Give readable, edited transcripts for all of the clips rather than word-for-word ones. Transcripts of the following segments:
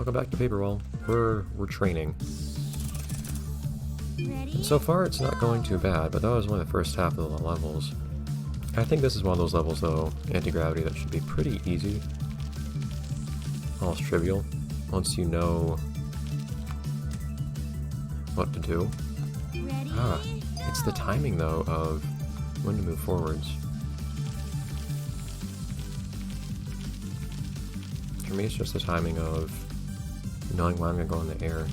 welcome back to Paperball. We're training. Ready? And so far it's not going too bad, but that was only the first half of the levels. I think this is one of those levels though, anti-gravity, that should be pretty easy. Almost trivial, once you know what to do. Ready? Ah, it's the timing though of when to move forwards. For me it's just the timing of knowing when I'm going to go in the air.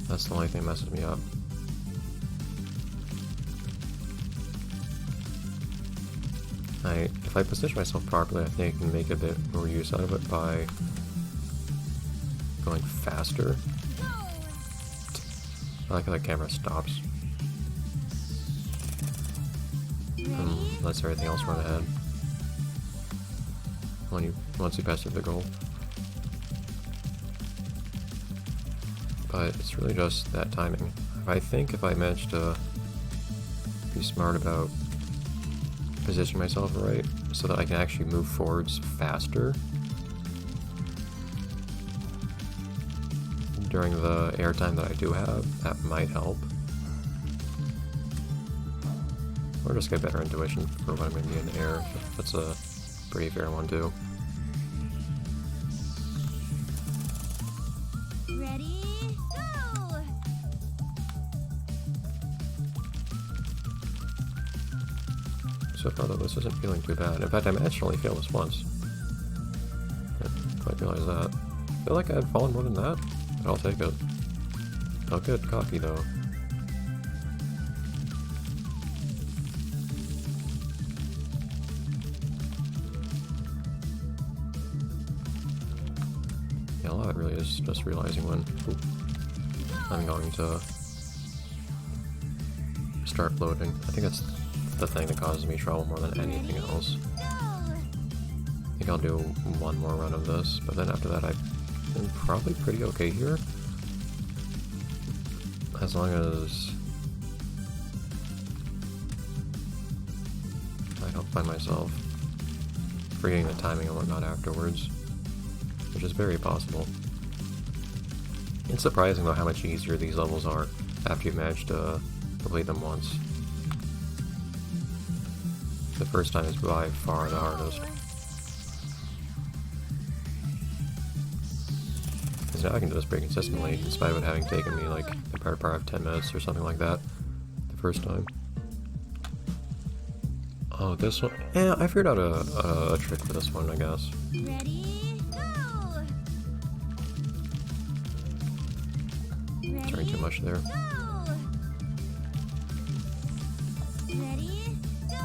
That's the only thing that messes me up. If I position myself properly, I think I can make a bit more use out of it by going faster. I like how the camera stops. And lets everything else run ahead. Once you pass through the goal. But it's really just that timing. I think if I manage to be smart about position myself right so that I can actually move forwards faster during the air time that I do have, that might help. Or just get better intuition for when I'm going to be in the air. That's a pretty fair one too. Ready? Go! So far though, this isn't feeling too bad. In fact, I managed to only fail this once. I didn't quite realize that. I feel like I had fallen more than that, but I'll take it. I'll get cocky though. Yeah, a lot of it really is just realizing when I'm going to start floating. I think that's the thing that causes me trouble more than anything else. I think I'll do one more run of this, but then after that I'm probably pretty okay here. As long as I don't find myself forgetting the timing and whatnot afterwards, which is very possible. It's surprising though how much easier these levels are after you've managed to complete them once. The first time is by far the hardest. Because now I can do this pretty consistently, in spite of it having taken me like the better part of 10 minutes or something like that the first time. Oh, this one? Yeah, I figured out a trick for this one, I guess. Ready? Go! Turning too much there. Go! Ready? Go!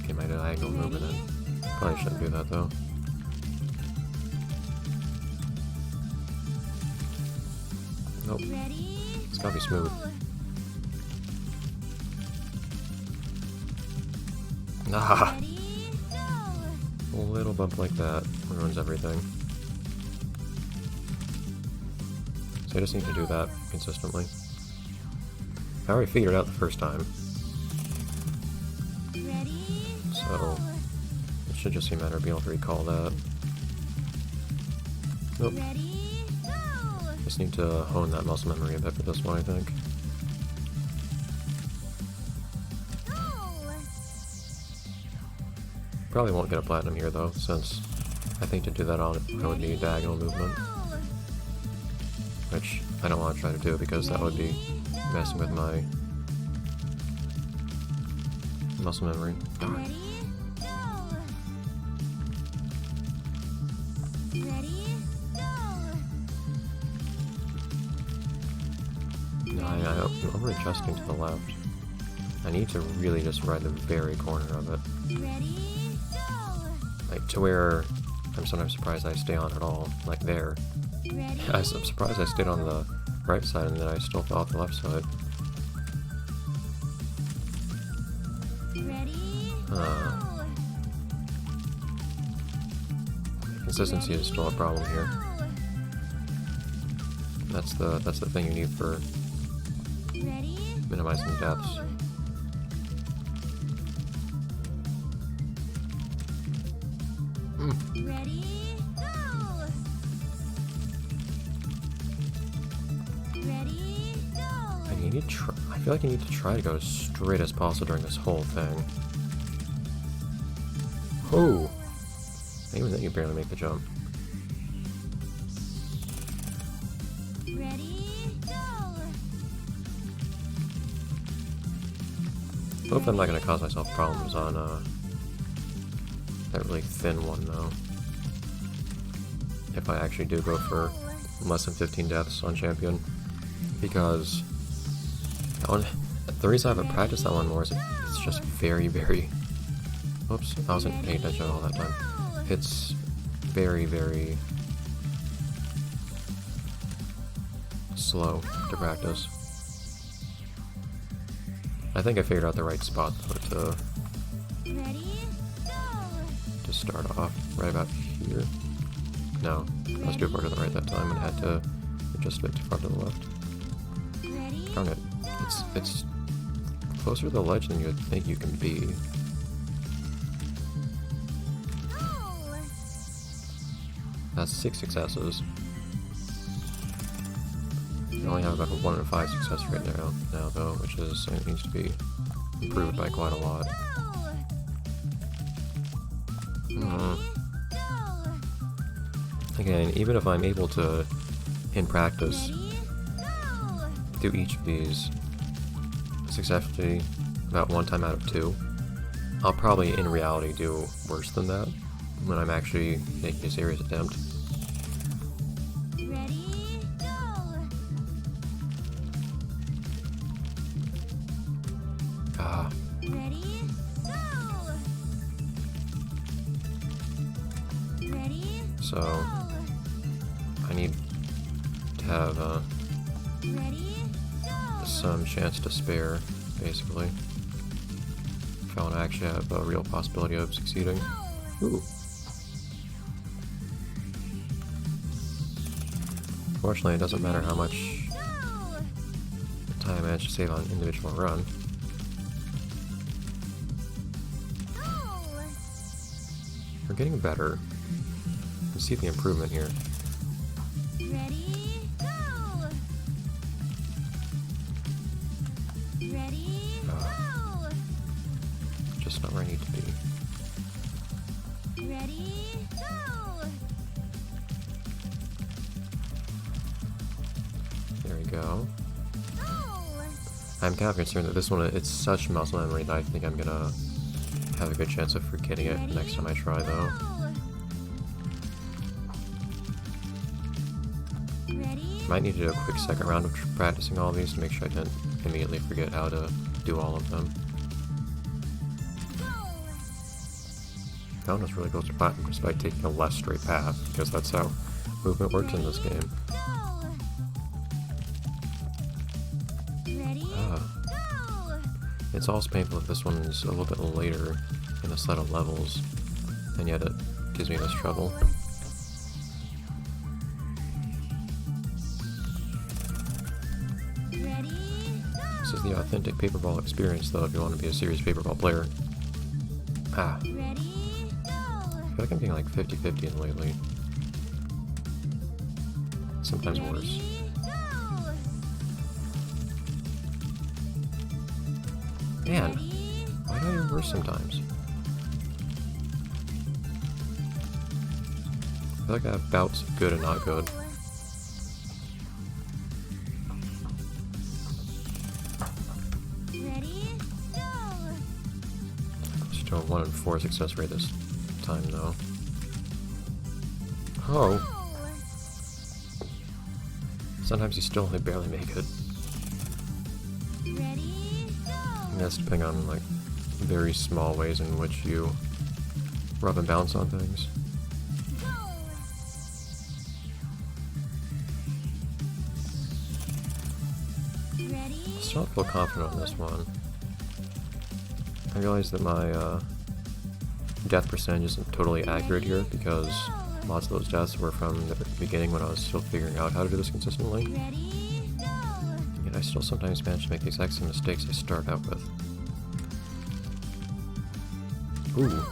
Get my diagonal movement in. Probably shouldn't do that though. Nope. Ready? It's gotta be smooth. Go! Ah! Ready? Go! A little bump like that ruins everything. So I just need to do that consistently. I already figured it out the first time, Ready? so Go! it should just be a matter of being able to recall that. Nope. Ready? Go! Just need to hone that muscle memory a bit for this one, I think. Go! Probably won't get a platinum here though, since I think to do that on I would need diagonal movement, which I don't want to try to do because that would be messing with my muscle memory. Darn. Ready? Go! Ready? Go! No, I'm over-adjusting to the left. I need to really just ride the very corner of it. Ready? Go! Like, to where I'm sometimes surprised I stay on at all. Like there. Ready? I'm surprised I stayed on the right side and then I still fell off the left side. Ready? Uh. Go! Consistency is still a problem here. That's the thing you need for Ready? minimizing deaths. Go! Ready, go! Ready, go! And you need to I feel like you need to try to go as straight as possible during this whole thing. Oh! Even then you barely make the jump. Ready, go! Hope I'm not going to cause myself problems on that really thin one though. If I actually do go for less than 15 deaths on champion, because the reason I haven't practiced that one more is it's just very, very. Oops, I wasn't paying attention all that time. It's very, very slow to practice. I think I figured out the right spot though Ready, go! to start off right about here. No, I was too far to the right that time and had to adjust a bit too far to the left. Ready, Darn it. It's closer to the ledge than you would think you can be. go! That's 6 successes. I only have about a 1 in 5 success rate now though, which is it needs to be improved by quite a lot. Go! Again, even if I'm able to, in practice, Ready, go! do each of these successfully about 1 time out of 2, I'll probably in reality do worse than that when I'm actually making a serious attempt. Ready, go! Ah, Ready, go! Ready, so go! I need to have Ready, go! some chance to spare, basically, if I want to actually have a real possibility of succeeding. Ooh. Fortunately, it doesn't matter how much Go! time I manage to save on individual run. Go! We're getting better. You can see the improvement here. Ready, go! Ready, go! Just not where I need to be. Ready, go! There we go. Go! I'm kind of concerned that this one, it's such muscle memory that I think I'm gonna have a good chance of forgetting it the next time I try though. Ready, Might need to do a quick second round of practicing all these to make sure I don't immediately forget how to do all of them. go! That one was really close to platinum despite taking a less straight path, because that's how movement works in this game. Go! Ready, Ah, go! it's also painful that this one is a little bit later in the set of levels, and yet it gives me this trouble. Ready, This is the authentic Paperball experience though if you want to be a serious Paperball player. Ah, go! Ready, go! I feel like I'm getting like 50-50 in lately. Sometimes worse. Ready, go! Man, Ready, why do I do worse sometimes? I feel like I have bouts of good and not good. ready, go! Still a 1 in 4 success rate this time though. Oh, Go! sometimes you still only barely make it. Ready, go! And that's depending on like very small ways in which you rub and bounce on things. Go! Ready, I still don't feel confident on this one. I realize that my death percentage isn't totally accurate here because lots of those deaths were from the beginning when I was still figuring out how to do this consistently. ready, go! Yet I still sometimes manage to make the exact same mistakes I start out with. Ooh,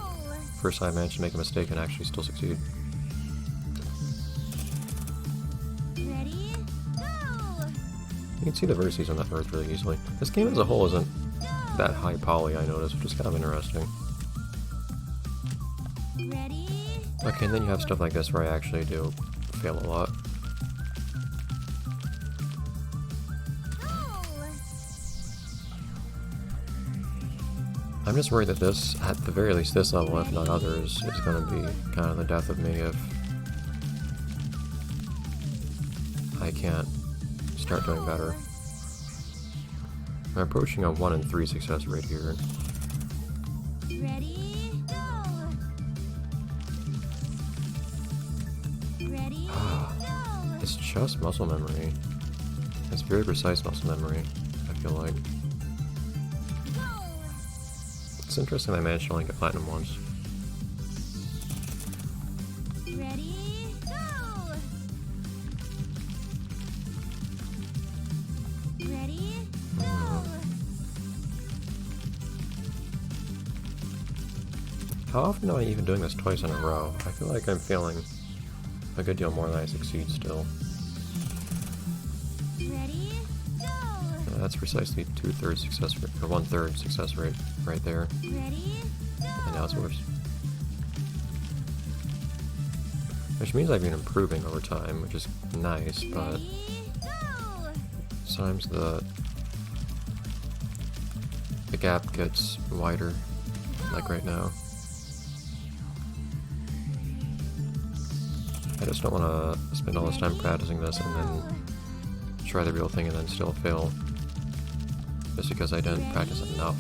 First time I managed to make a mistake and actually still succeed. Ready, go! You can see the vertices on that earth really easily. This game as a whole isn't that high poly, I noticed, which is kind of interesting. Ready, Okay, and then you have stuff like this where I actually do fail a lot. go! I'm just worried that this, at the very least this level, if not others, is going to be kind of the death of me if I can't start doing better. I'm approaching a 1 in 3 success rate here. Ready, go! Ready, go! It's just muscle memory. It's very precise muscle memory, I feel like. Go! It's interesting I managed to only get platinum once. Ready, go! Ready, go! How often am I even doing this twice in a row? I feel like I'm failing a good deal more than I succeed still. Ready, go! That's precisely 2/3 success rate, or 1/3 success rate right there. Ready, go! And now it's worse. Which means I've been improving over time, which is nice, but Ready, go! sometimes the gap gets wider, like right now. I just don't want to spend all this time practicing this and then try the real thing and then still fail. Just because I didn't practice enough.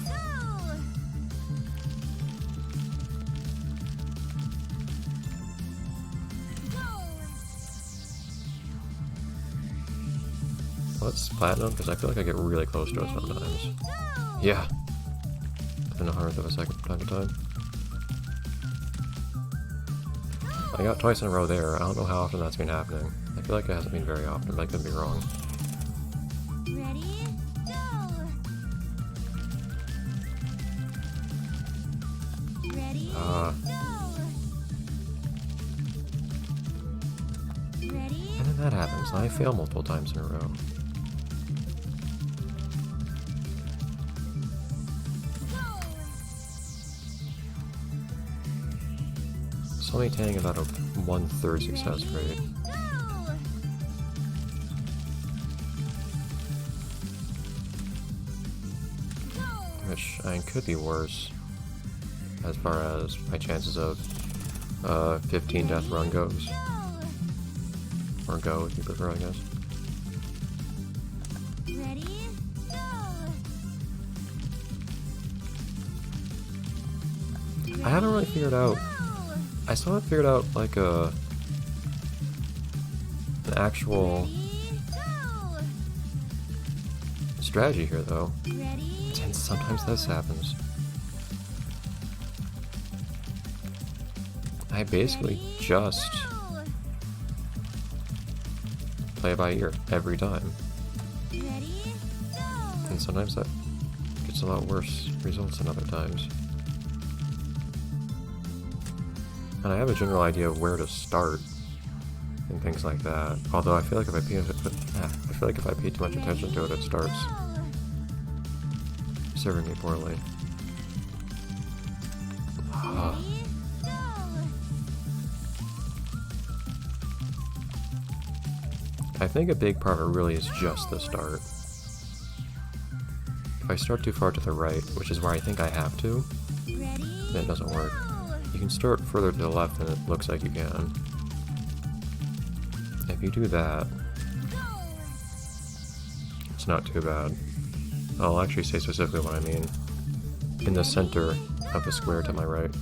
Let's platinum, because I feel like I get really close to it sometimes. Yeah! In a 100th of a second time to time. I got twice in a row there. I don't know how often that's been happening. I feel like it hasn't been very often, but I could be wrong. Ready, go! Ready, go! Ready, And then that happens, and I fail multiple times in a row. It's only taking about a 1/3 success rate. go! Which, I mean, could be worse as far as my chances of 15 death run goes. Or go, if you prefer, I guess. Ready, go! I haven't really figured out... I still haven't figured out, like, an actual strategy here, though. Ready, And sometimes this happens. I basically just go! play it by ear every time. Ready, go! And sometimes that gets a lot worse results than other times. And I have a general idea of where to start and things like that. Although I feel like if I pay too much attention to it, it starts serving me poorly. Ready, go! I think a big part of it really is just the start. If I start too far to the right, which is where I think I have to, Ready, then it doesn't work. go! You can start further to the left than it looks like you can. If you do that, it's not too bad. I'll actually say specifically what I mean. In the center of the square to my right.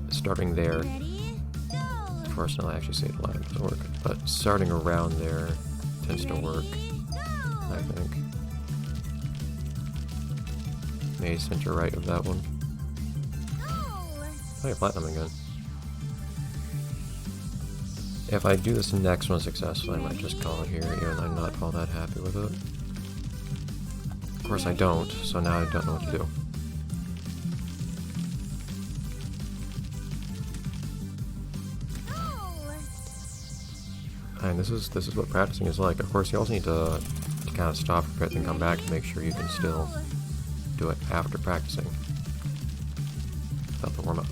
Starting there. Ready, go! Unfortunately, I actually say it loud, it doesn't work. But starting around there tends to work, I think. Maybe center right of that one. Oh, yeah, platinum again. If I do this next one successfully, I might just call it here, even though I'm not all that happy with it. Of course I don't, so now I don't know what to do. And this is what practicing is like. Of course, you also need to kind of stop a bit and come back to make sure you can still do it after practicing. Without the warm-up.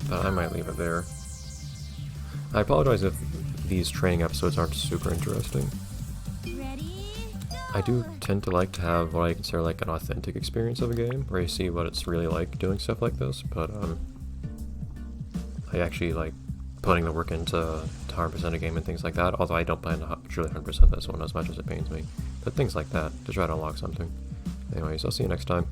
But I might leave it there. I apologize if these training episodes aren't super interesting. Ready? I do tend to like to have what I consider like an authentic experience of a game, where you see what it's really like doing stuff like this, but I actually like putting the work into 100% a game and things like that, although I don't plan to truly 100% this one as much as it pains me. But things like that, to try to unlock something. Anyways, I'll see you next time.